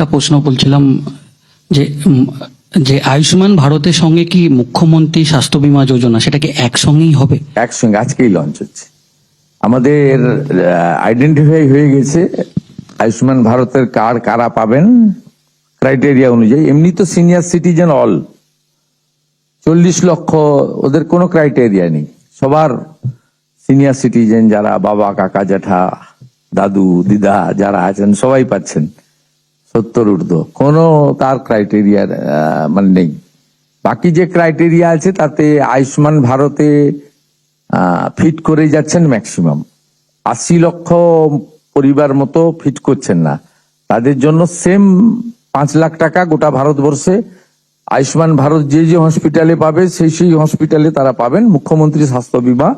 একটা প্রশ্ন বলছিলাম যে যে আয়ুষ্মান ভারতের সঙ্গে কি মুখ্যমন্ত্রী স্বাস্থ্য বীমা যোজনা সেটা কি একসঙ্গেই হবে? একসঙ্গে আজকেই লঞ্চ হচ্ছে। আমাদের আইডেন্টিফাই হয়ে গেছে আয়ুষ্মান ভারতের কার্ড কারা পাবেন ক্রাইটেরিয়া অনুযায়ী। এমনি তো সিনিয়র সিটিজেন অল 40 লক্ষ, ওদের কোনো ক্রাইটেরিয়া নেই। সবার সিনিয়র সিটিজেন যারা বাবা কাকা জ্যাঠা দাদু দিদা যারা আছেন সবাই পাচ্ছেন 70 ঊর্ধ্ব, কোনো তার ক্রাইটেরিয়ার মানে নেই। বাকি যে ক্রাইটেরিয়া আছে তাতে আয়ুষ্মান ভারতে ফিট করে যাচ্ছেন ম্যাক্সিমাম 80 লক্ষ পরিবার মতো ফিট করছেন না। তাদের জন্য সেম 5 লাখ টাকা গোটা ভারতবর্ষে আয়ুষ্মান ভারত যে যে হসপিটালে পাবে সেই হসপিটালে তারা পাবেন। মুখ্যমন্ত্রী স্বাস্থ্য বীমা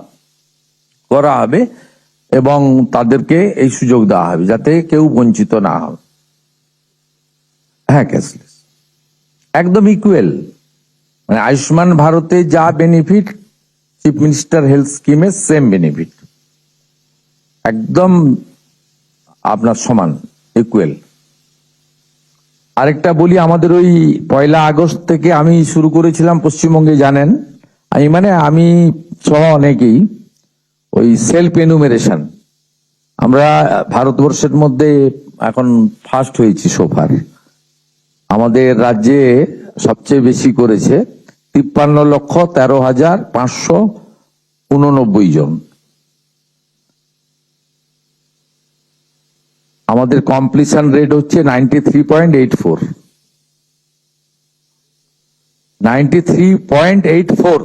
করা হবে এবং তাদেরকে এই সুযোগ দেওয়া হবে যাতে কেউ বঞ্চিত না হয়। হ্যাঁ, ক্যাশলেস একদম ইকুয়াল, মানে আয়ুষ্মান ভারতে যা বেনিফিট চিফ মিনিস্টার হেলথ স্কিমে সেম বেনিফিট, একদম আপনার সমান ইকুয়াল। আরেকটা বলি, আমাদের ওই 1 আগস্ট থেকে আমি শুরু করেছিলাম পশ্চিমবঙ্গে, জানেন আমি সহ অনেকেই ওই সেলফ এনুমেরেশন, আমরা ভারতবর্ষের মধ্যে এখন ফার্স্ট হয়েছি সোফার। আমাদের রাজ্যে সবচেয়ে বেশি করেছে 53,13,589 জন। আমাদের কমপ্লিশন রেট হচ্ছে 93.84, 93.84।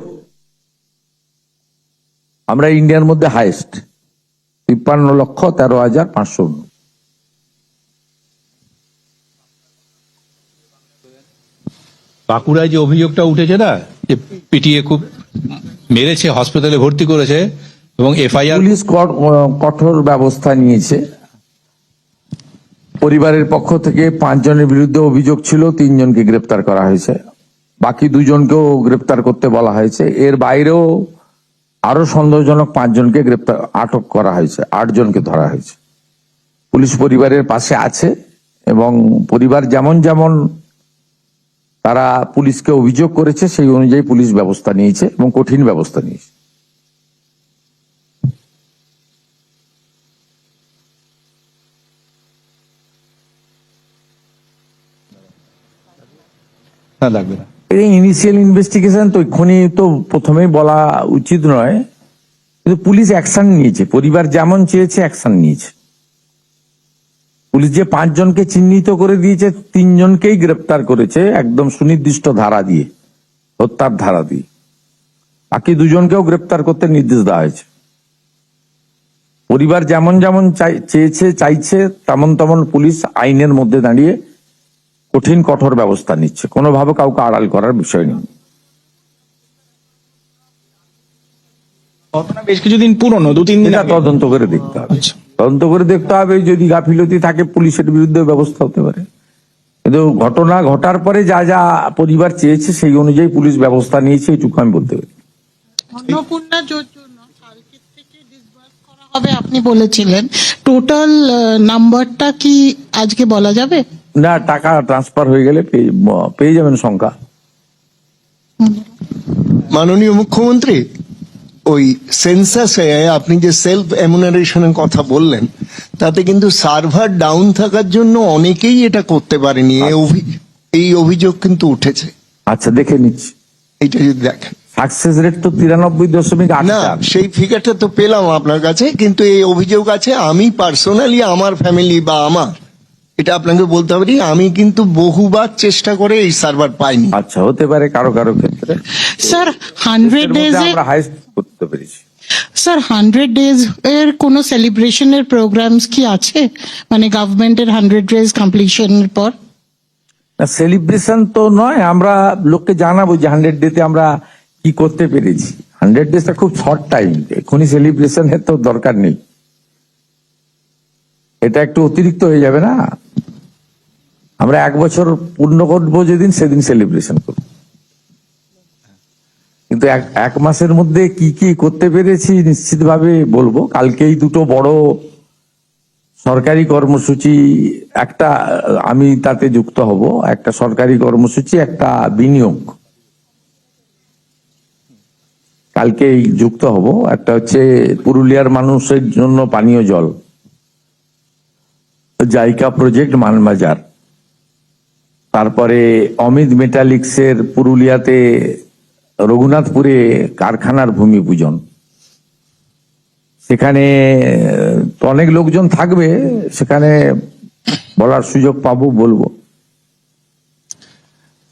আমরা ইন্ডিয়ার মধ্যে হাইয়েস্ট 53,13,500। বাঁকুড়ায় যে অভিযোগটা উঠেছে না, যে পিটিয়ে খুব মেরেছে, হসপিটালে ভর্তি করেছে এবং এফআইআর, পুলিশ কঠোর ব্যবস্থা নিয়েছে। পরিবারের পক্ষ থেকে 5 জনের বিরুদ্ধে অভিযোগ ছিল, 3 জনকে গ্রেপ্তার করা হয়েছে, বাকি 2 জনকেও গ্রেপ্তার করতে বলা হয়েছে। এর বাইরেও আরো সন্দেহজনক 5 জনকে আটক করা হয়েছে, 8 জনকে ধরা হয়েছে। পুলিশ পরিবারের পাশে আছে এবং পরিবার যেমন যেমন তারা পুলিশকে অভিযোগ করেছে সেই অনুযায়ী পুলিশ ব্যবস্থা নিয়েছে এবং কঠিন ব্যবস্থা নিয়েছে। লাগবে না। ইনিশিয়াল ইনভেস্টিগেশন তো এক্ষুনি তো প্রথমেই বলা উচিত নয়, কিন্তু পুলিশ অ্যাকশন নিয়েছে, পরিবার যেমন চেয়েছে অ্যাকশন নিয়েছে। পুলিশ যে 5 জনকে চিহ্নিত করে দিয়েছে, 3 জনকেই গ্রেপ্তার করেছে একদম সুনির্দিষ্ট ধারা দিয়ে, হত্যার ধারা দিয়ে। বাকি 2 জনকেও গ্রেপ্তার করতে নির্দেশ দেওয়া হয়েছে। পরিবার যেমন যেমন চাইছে তেমন তেমন পুলিশ আইনের মধ্যে দাঁড়িয়ে কঠিন কঠোর ব্যবস্থা নিচ্ছে, কোনোভাবে কাউকে আড়াল করার বিষয় নেই। ঘটনা বেশ কিছুদিন পুরনো, 2-3 দিন আগে। তদন্ত করে দেখতে হবে, তদন্ত করে দেখতে হবে, যদি গাফিলতি থাকে পুলিশের বিরুদ্ধে ব্যবস্থা হতে পারে। কিন্তু ঘটনা ঘটার পরে যা যা পরিবার চেয়েছে সেই অনুযায়ী পুলিশ ব্যবস্থা নিয়েছে, এইটুকু আমি বলতে পারি। অন্নপূর্ণা যোজনা কালকে থেকে ডিসবার্স করা হবে আপনি বলেছিলেন, টোটাল নাম্বারটা কি আজকে বলা যাবে? না, টাকা ট্রান্সফার হয়ে গেলে পেয়ে যাবেন সংখ্যা। মাননীয় মুখ্যমন্ত্রী, ওই সেন্সাসে আপনি যে সেলফ এমুনারেশনের কথা বললেন, তাতে কিন্তু সার্ভার ডাউন থাকার জন্য অনেকেই এটা করতে পারেনি, এই অভিযোগ কিন্তু উঠেছে। আচ্ছা, দেখে নিচ্ছি। এইটা যদি দেখেন, সাকসেস রেট তো 93.8। না সেই ফিগারটা তো পেলাম আপনার কাছে, কিন্তু এই অভিযোগ আছে। আমি পার্সোনালি আমার ফ্যামিলি বা আমার, এটা আপনাকে বলতে পারি, আমি কিন্তু বহুবার চেষ্টা করে এই সার্ভার পাইনি। আচ্ছা, হতে পারে কারো কারো ক্ষেত্রে। স্যার 100 ডেজ আমরা হাইস্ট করতে পেরেছি। স্যার 100 ডেজ এর কোনো সেলিব্রেশনের প্রোগ্রামস কি আছে, মানে গভর্নমেন্টের 100 ডেজ কমপ্লিশনের পর? সেলিব্রেশন তো নয়, আমরা লোককে জানাবো যে 100 ডেতে আমরা কি করতে পেরেছি। 100 ডেজটা খুব শর্ট টাইম, এখনই সেলিব্রেশনের তো দরকার নেই, এটা একটু অতিরিক্ত হয়ে যাবে না। আমরা 1 বছর পূর্ণ করবো যেদিন, সেদিন সেলিব্রেশন করবো, কিন্তু 1 মাসের মধ্যে কি কি করতে পেরেছি নিশ্চিতভাবে বলবো। কালকেই 2টো বড় সরকারি কর্মসূচি একটা, আমি তাতে যুক্ত হব, একটা সরকারি কর্মসূচি, একটা বিনিয়োগ কালকেই যুক্ত হব। একটা হচ্ছে পুরুলিয়ার মানুষের জন্য পানীয় জল, জাইকা প্রজেক্ট মানবাজার। তারপরে অমিত মেটালিক্সের পুরুলিয়াতে রঘুনাথপুরে কারখানার ভূমি পূজন। সেখানে তো অনেক লোকজন থাকবে, সেখানে বলার সুযোগ পাবো, বলবো।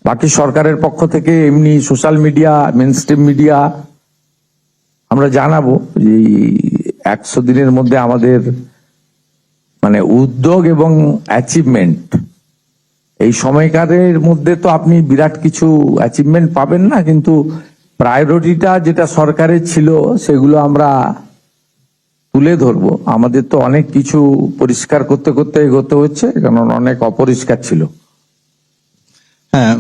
বাকি সরকারের পক্ষ থেকে এমনি সোশ্যাল মিডিয়া, মেনস্ট্রিম মিডিয়া আমরা জানাবো যে 100 দিনের মধ্যে আমাদের মানে উদ্যোগ এবং অ্যাচিভমেন্ট, এই সময়কালের মধ্যে তো আপনি বিরাট কিছু অ্যাচিভমেন্ট পাবেন না, কিন্তু প্রায়োরিটিটা যেটা সরকারের ছিল সেগুলো আমরা তুলে ধরবো। আমাদের তো অনেক কিছু পরিষ্কার করতে করতে এগোতে হচ্ছে, কারণ অনেক অপরিষ্কার ছিল। হ্যাঁ,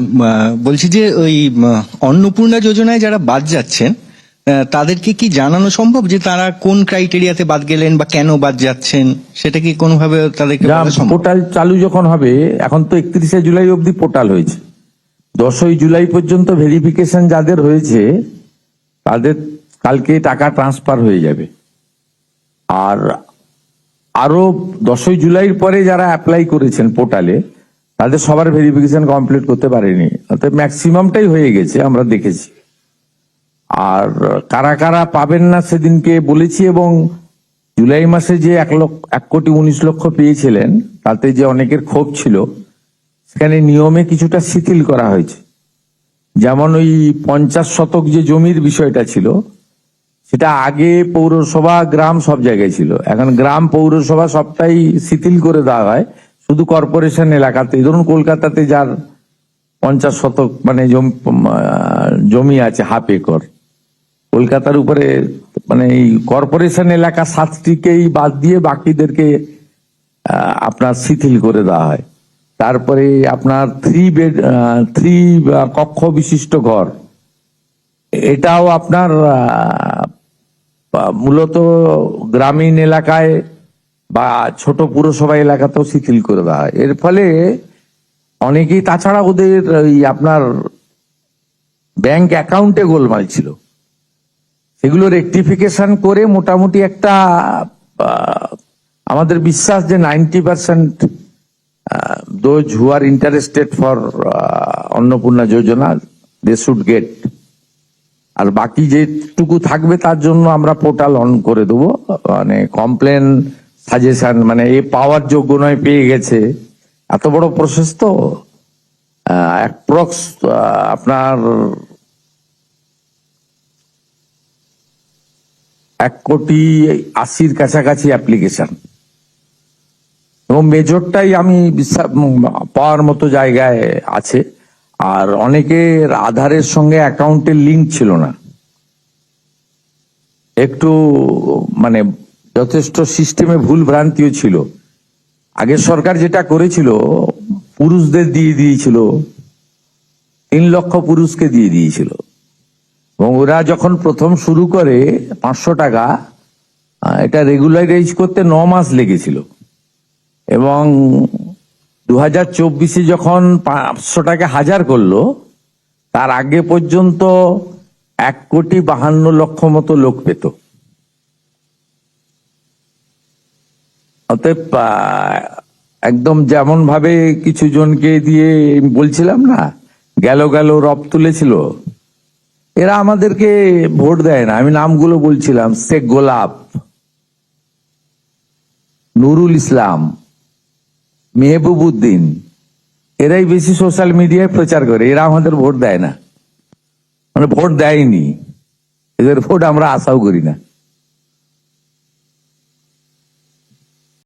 বলছি যে ওই অন্নপূর্ণা যোজনায় যারা বাদ যাচ্ছেন তাদেরকে কি জানানো সম্ভব যে তারা কোন ক্রাইটেরিয়াতে বাদ গেলেন বা কেন বাদ যাচ্ছেন, সেটা কি কোনোভাবে তাদেরকে বলা সম্ভব? পোর্টাল চালু যখন হবে, এখন তো 31শে জুলাই অবধি পোর্টাল হয়েছে, 10ই জুলাই পর্যন্ত ভেরিফিকেশন যাদের হয়েছে তাদের কালকে টাকা ট্রান্সফার হয়ে যাবে। আর আরো 10ই জুলাইয়ের পরে যারা অ্যাপ্লাই করেছেন পোর্টালে, তাদের সবার ভেরিফিকেশন কমপ্লিট করতে পারেনি, অর্থাৎ ম্যাক্সিমামটাই হয়ে গেছে, আমরা দেখেছি। আর কারা কারা পাবেন না সেদিনকে বলেছি, এবং জুলাই মাসে যে 1,19,00,000 পেয়েছিলেন তাতে যে অনেকের ক্ষোভ ছিল, সেখানে নিয়মে কিছুটা শিথিল করা হয়েছে। যেমন ওই 50 শতক যে জমির বিষয়টা ছিল, সেটা আগে পৌরসভা গ্রাম সব জায়গায় ছিল, এখন গ্রাম পৌরসভা সবটাই শিথিল করে দেওয়া হয়, শুধু কর্পোরেশন এলাকাতে। ধরুন কলকাতাতে যার 50 শতক মানে জমি আছে, হাফ একর, কলকাতার উপরে মানে এই কর্পোরেশন এলাকা 7টিকেই বাদ দিয়ে বাকিদেরকে আপনার শিথিল করে দেওয়া হয়। তারপরে আপনার 3 কক্ষ বিশিষ্ট ঘর, এটাও আপনার মূলত গ্রামীণ এলাকায় বা ছোট পুরসভা এলাকাতেও শিথিল করে দেওয়া হয়। এর ফলে অনেকেই, তাছাড়া ওদের আপনার ব্যাংক অ্যাকাউন্টে গোলমাল ছিল, সেগুলো রেকটিফিকেশন করে মোটামুটি একটা আমাদের বিশ্বাস যে 90% those who are interested for Annapurna Yojana they should get. আর বাকি যেটুকু থাকবে তার জন্য আমরা পোর্টাল অন করে দেবো, মানে কমপ্লেন, সাজেশন, মানে এ পাওয়ার যোগ্য নয় পেয়ে গেছে, এত বড় প্রসেস তো। অ্যাপ্রক্স আপনার 1,80,00,000 কাছাকাছি অ্যাপ্লিকেশন, এবং মেজরটাই আমি বিশ্বাস পাওয়ার মতো জায়গায় আছে। আর অনেকের আধারের সঙ্গে অ্যাকাউন্টের লিঙ্ক ছিল না, একটু মানে যথেষ্ট সিস্টেমে ভুল ভ্রান্তিও ছিল। আগের সরকার যেটা করেছিল, পুরুষদের দিয়ে দিয়েছিল, 3 লক্ষ পুরুষকে দিয়ে দিয়েছিল, এবং ওরা যখন প্রথম শুরু করে 500 টাকা, এটা রেগুলারাইজ করতে 9 মাস লেগেছিল, এবং 2024-এ যখন 500 টাকা 1000 করলো, তার আগে পর্যন্ত 1,52,00,000 মতো লোক পেত। অতএব একদম যেমন ভাবে কিছু জনকে দিয়ে বলছিলাম না, গেল রব তুলেছিল, এরা আমাদেরকে ভোট দেয় না। আমি নামগুলো বলছিলাম, শেখ গোলাপ, নুরুল ইসলাম, মেহবুবউদ্দিন, এরাই বেশি সোশ্যাল মিডিয়ায় প্রচার করে, এরা আমাদের ভোট দেয় না, মানে ভোট দেয়নি, এদের ভোট আমরা আশাও করি না।